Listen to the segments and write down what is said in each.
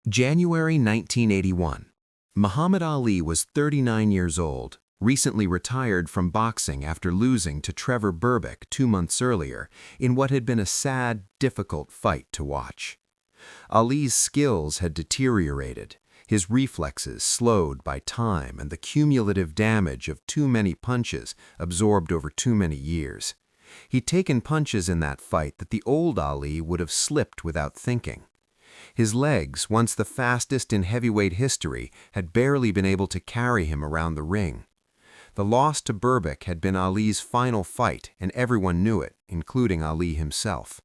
January 1981. Muhammad Ali was 39 years old, recently retired from boxing after losing to Trevor Berbick 2 months earlier in what had been a sad, difficult fight to watch. Ali's skills had deteriorated, his reflexes slowed by time and the cumulative damage of too many punches absorbed over too many years. He'd taken punches in that fight that the old Ali would have slipped without thinking. His legs, once the fastest in heavyweight history, had barely been able to carry him around the ring. The loss to Berbick had been Ali's final fight, and everyone knew it, including Ali himself.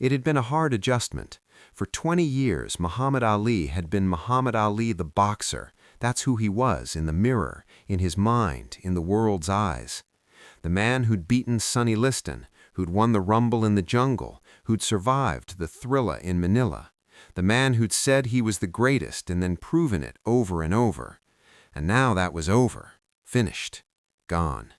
It had been a hard adjustment. For 20 years, Muhammad Ali had been Muhammad Ali the boxer. That's who he was in the mirror, in his mind, in the world's eyes. The man who'd beaten Sonny Liston, who'd won the Rumble in the Jungle, who'd survived the Thrilla in Manila. The man who'd said he was the greatest and then proven it over and over. And now that was over, finished, gone.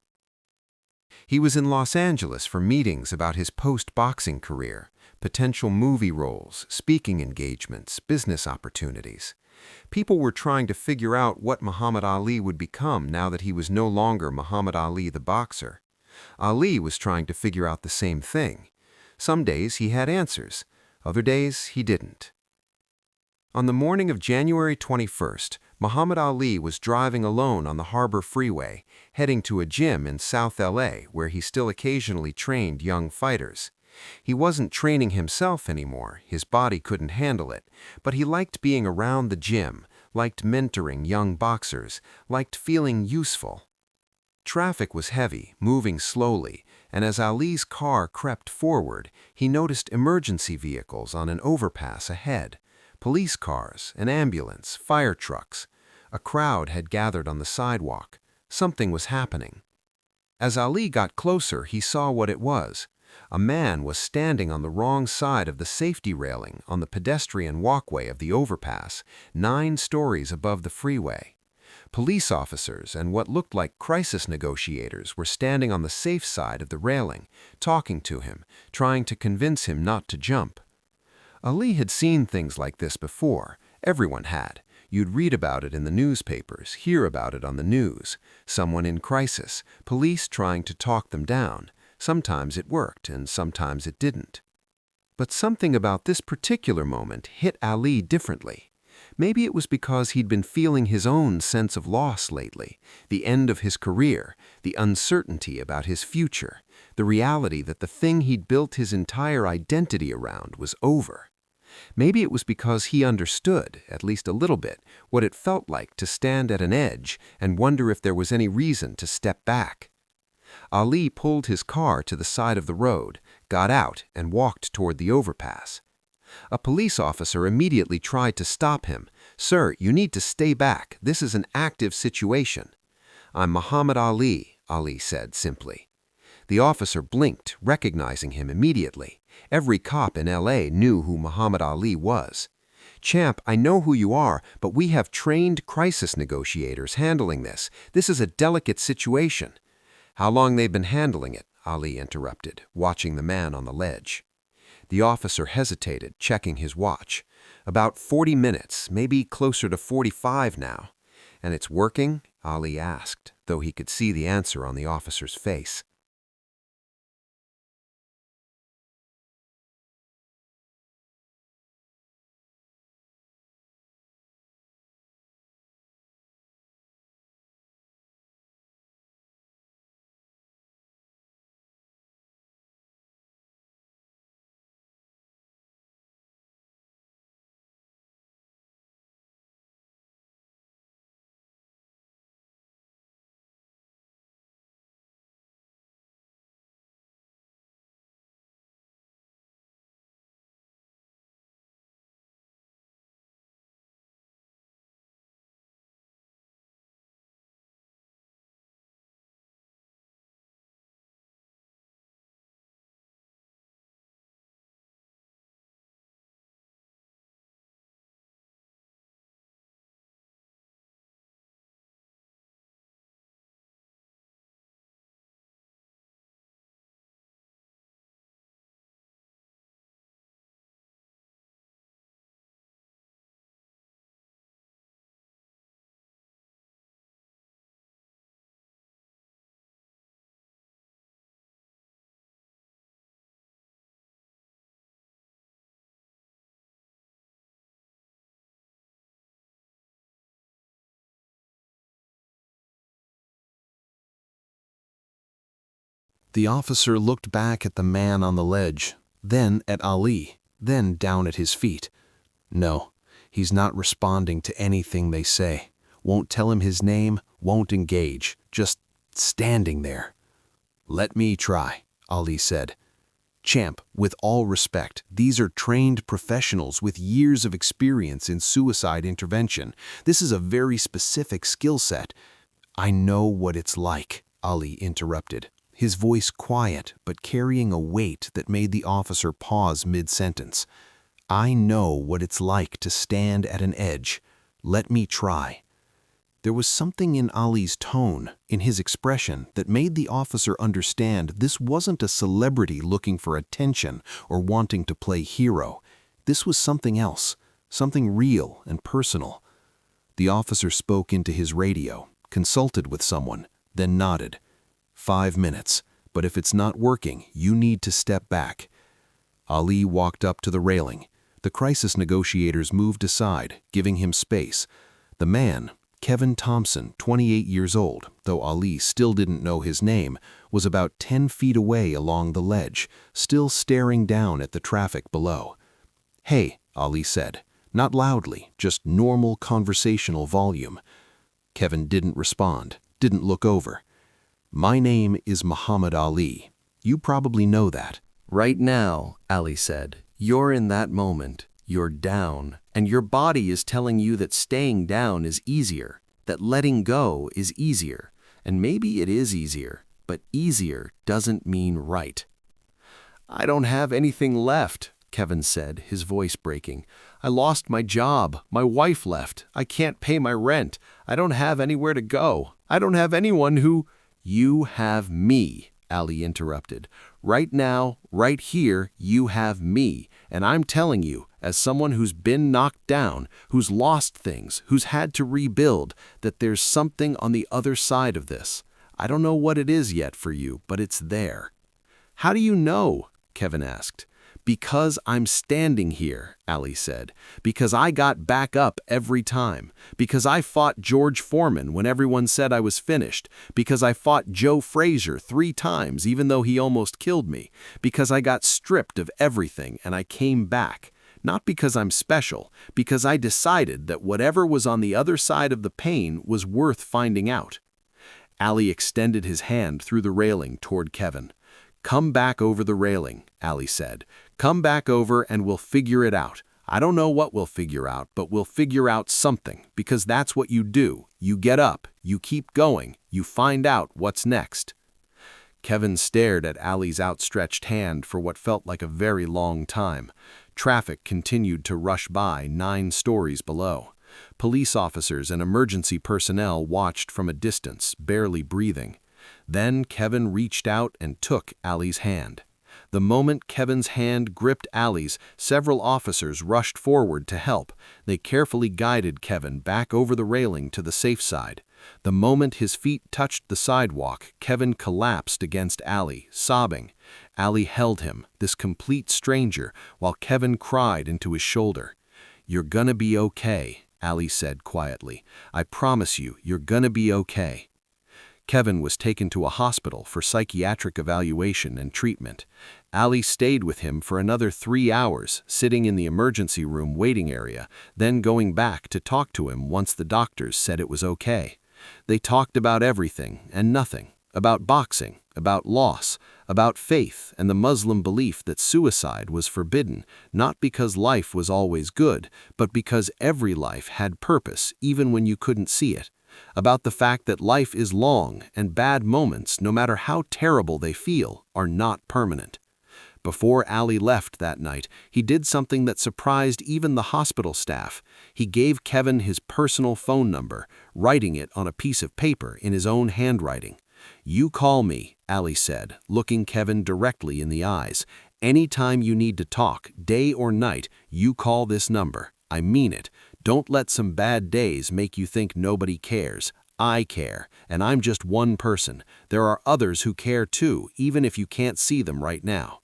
He was in Los Angeles for meetings about his post-boxing career, potential movie roles, speaking engagements, business opportunities. People were trying to figure out what Muhammad Ali would become now that he was no longer Muhammad Ali the boxer. Ali was trying to figure out the same thing. Some days he had answers, other days he didn't. On the morning of January 21st, Muhammad Ali was driving alone on the Harbor Freeway, heading to a gym in South LA where he still occasionally trained young fighters. He wasn't training himself anymore, his body couldn't handle it, but he liked being around the gym, liked mentoring young boxers, liked feeling useful. Traffic was heavy, moving slowly, and as Ali's car crept forward, he noticed emergency vehicles on an overpass ahead. Police cars, an ambulance, fire trucks. A crowd had gathered on the sidewalk. Something was happening. As Ali got closer, he saw what it was. A man was standing on the wrong side of the safety railing on the pedestrian walkway of the overpass, 9 stories above the freeway. Police officers and what looked like crisis negotiators were standing on the safe side of the railing, talking to him, trying to convince him not to jump. Ali had seen things like this before. Everyone had. You'd read about it in the newspapers, hear about it on the news. Someone in crisis, police trying to talk them down. Sometimes it worked, and sometimes it didn't. But something about this particular moment hit Ali differently. Maybe it was because he'd been feeling his own sense of loss lately, the end of his career, the uncertainty about his future, the reality that the thing he'd built his entire identity around was over. Maybe it was because he understood, at least a little bit, what it felt like to stand at an edge and wonder if there was any reason to step back. Ali pulled his car to the side of the road, got out, and walked toward the overpass. A police officer immediately tried to stop him. "Sir, you need to stay back. This is an active situation." "I'm Muhammad Ali," Ali said simply. The officer blinked, recognizing him immediately. Every cop in LA knew who Muhammad Ali was. "Champ, I know who you are, but we have trained crisis negotiators handling this. This is a delicate situation." "How long they've been handling it?" Ali interrupted, watching the man on the ledge. The officer hesitated, checking his watch. "About 40 minutes, maybe closer to 45 now." "And it's working?" Ali asked, though he could see the answer on the officer's face. The officer looked back at the man on the ledge, then at Ali, then down at his feet. No, he's not responding to anything they say. Won't tell him his name, won't engage, just standing there. "Let me try," Ali said. "Champ, with all respect, these are trained professionals with years of experience in suicide intervention. This is a very specific skill set." "I know what it's like," Ali interrupted, his voice quiet but carrying a weight that made the officer pause mid-sentence. "I know what it's like to stand at an edge. Let me try." There was something in Ali's tone, in his expression, that made the officer understand this wasn't a celebrity looking for attention or wanting to play hero. This was something else, something real and personal. The officer spoke into his radio, consulted with someone, then nodded. 5 minutes, but if it's not working, you need to step back." Ali walked up to the railing. The crisis negotiators moved aside, giving him space. The man, Kevin Thompson, 28 years old, though Ali still didn't know his name, was about 10 feet away along the ledge, still staring down at the traffic below. "Hey," Ali said, not loudly, just normal conversational volume. Kevin didn't respond, didn't look over. "My name is Muhammad Ali. You probably know that." "Right now," Ali said, "you're in that moment. You're down, and your body is telling you that staying down is easier, that letting go is easier, and maybe it is easier, but easier doesn't mean right." "I don't have anything left," Kevin said, his voice breaking. "I lost my job. My wife left. I can't pay my rent. I don't have anywhere to go. I don't have anyone who—" "You have me," Ali interrupted. "Right now, right here, you have me, and I'm telling you, as someone who's been knocked down, who's lost things, who's had to rebuild, that there's something on the other side of this. I don't know what it is yet for you, but it's there." "How do you know?" Kevin asked. "Because I'm standing here," Ali said. "Because I got back up every time. Because I fought George Foreman when everyone said I was finished. Because I fought Joe Frazier 3 times even though he almost killed me. Because I got stripped of everything and I came back. Not because I'm special, because I decided that whatever was on the other side of the pain was worth finding out." Ali extended his hand through the railing toward Kevin. "Come back over the railing," Ali said. "Come back over and we'll figure it out. I don't know what we'll figure out, but we'll figure out something, because that's what you do. You get up, you keep going, you find out what's next." Kevin stared at Ali's outstretched hand for what felt like a very long time. Traffic continued to rush by 9 stories below. Police officers and emergency personnel watched from a distance, barely breathing. Then Kevin reached out and took Ali's hand. The moment Kevin's hand gripped Ali's, several officers rushed forward to help. They carefully guided Kevin back over the railing to the safe side. The moment his feet touched the sidewalk, Kevin collapsed against Ali, sobbing. Ali held him, this complete stranger, while Kevin cried into his shoulder. "You're gonna be okay," Ali said quietly. "I promise you, you're gonna be okay." Kevin was taken to a hospital for psychiatric evaluation and treatment. Ali stayed with him for another 3 hours, sitting in the emergency room waiting area, then going back to talk to him once the doctors said it was okay. They talked about everything and nothing, about boxing, about loss, about faith and the Muslim belief that suicide was forbidden, not because life was always good, but because every life had purpose even when you couldn't see it. About the fact that life is long and bad moments, no matter how terrible they feel, are not permanent. Before Ali left that night, he did something that surprised even the hospital staff. He gave Kevin his personal phone number, writing it on a piece of paper in his own handwriting. "You call me," Ali said, looking Kevin directly in the eyes. "Anytime you need to talk, day or night, you call this number. I mean it. Don't let some bad days make you think nobody cares. I care, and I'm just one person. There are others who care too, even if you can't see them right now."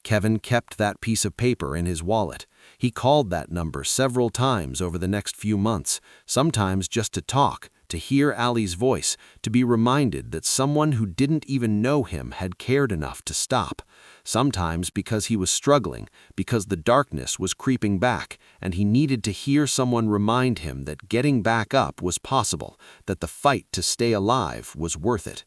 Kevin kept that piece of paper in his wallet. He called that number several times over the next few months, sometimes just to talk, to hear Ali's voice, to be reminded that someone who didn't even know him had cared enough to stop, sometimes because he was struggling, because the darkness was creeping back, and he needed to hear someone remind him that getting back up was possible, that the fight to stay alive was worth it.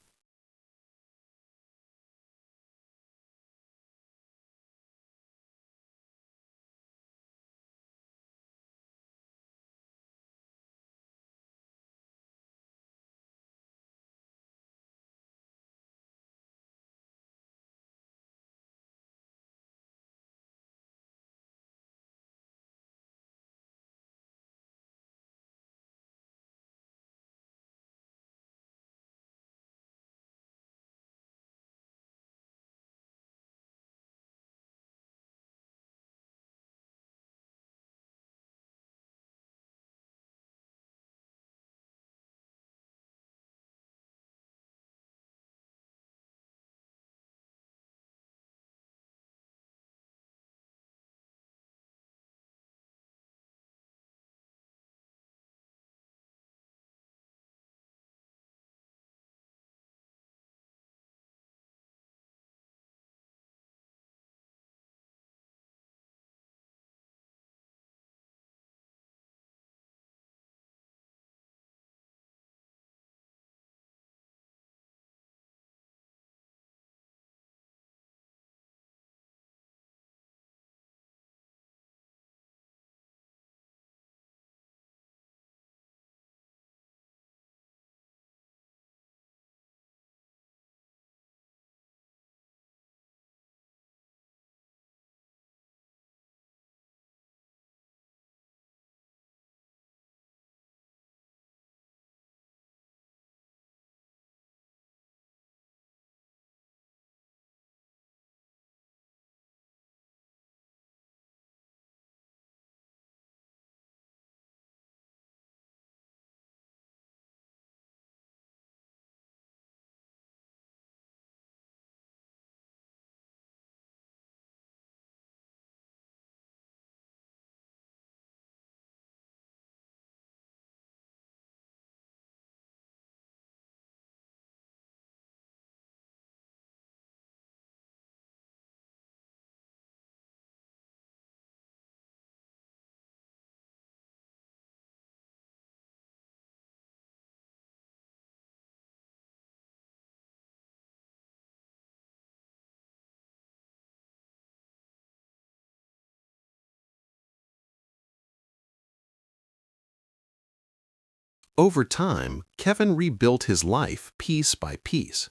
Over time, Kevin rebuilt his life piece by piece.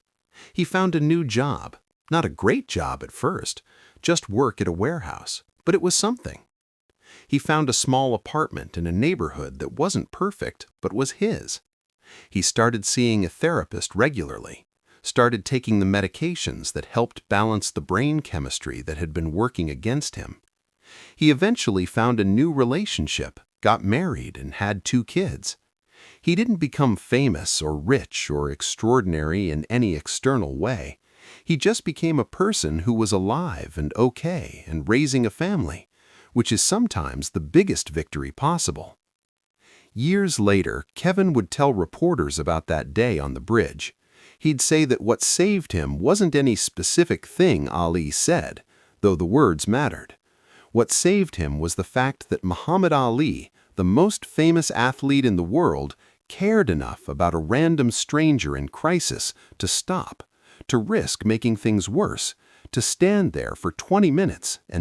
He found a new job, not a great job at first, just work at a warehouse, but it was something. He found a small apartment in a neighborhood that wasn't perfect, but was his. He started seeing a therapist regularly, started taking the medications that helped balance the brain chemistry that had been working against him. He eventually found a new relationship, got married, and had 2 kids. He didn't become famous or rich or extraordinary in any external way. He just became a person who was alive and okay and raising a family, which is sometimes the biggest victory possible. Years later, Kevin would tell reporters about that day on the bridge. He'd say that what saved him wasn't any specific thing Ali said, though the words mattered. What saved him was the fact that Muhammad Ali, the most famous athlete in the world, cared enough about a random stranger in crisis to stop, to risk making things worse, to stand there for 20 minutes and